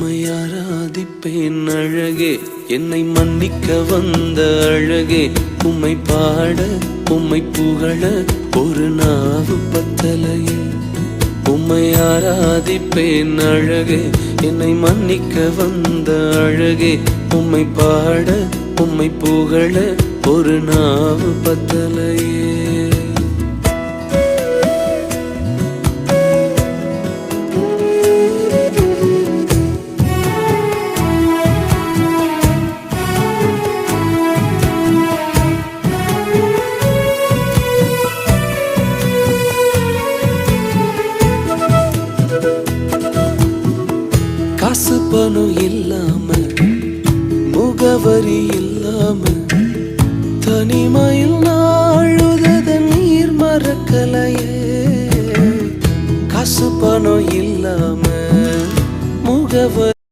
உம்மை ஆராதிப்பேன் அழகே, என்னை மன்னிக்க வந்த அழகே. உம்மை பாட உம்மை புகழ ஒரு நாவு பத்தலையே. உம்மை ஆராதிப்பேன் அழகே, என்னை மன்னிக்க வந்த அழகே. உம்மை பாட உம்மை புகழ ஒரு நாவு பத்தலையே. காசு பணம் இல்லாம, முகவரி இல்லாம, தனிமையில் நாழுத நீர் மறக்கலையே. காசு பணம் இல்லாம, முகவரி